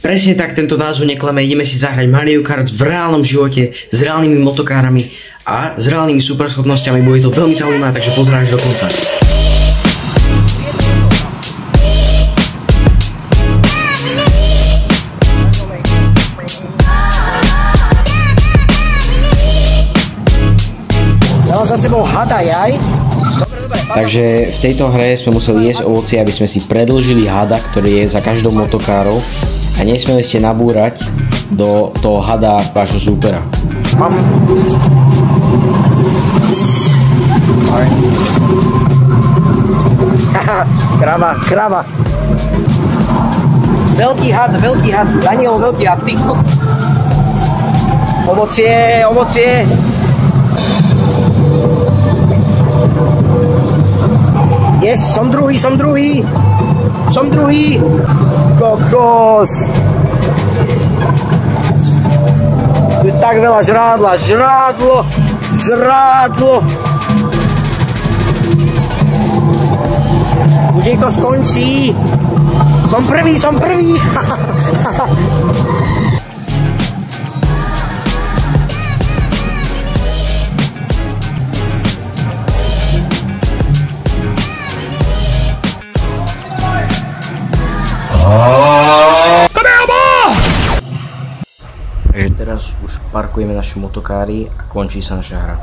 Presne tak, tento názov neklame, ideme si zahrať Mario Kart v reálnom živote, s reálnymi motokárami a s reálnymi superschopnosťami, bude to veľmi zaujímavé, takže pozeraj do konca. Ja mám za sebou hada, jaj. Takže v tejto hre sme museli jesť ovocie, aby sme si predĺžili hada, ktorý je za každou motokárou. A nesmieli ste nabúrať do toho hada vášho súpera. Krava. Veľký had. Daniel, veľký had, ty. Ovocie. Yes, som druhý. Kokos. Tu je tak veľa žrádlo. Už to skončí. Som prvý. Takže teraz už parkujeme naše motokáry a končí sa naša hra.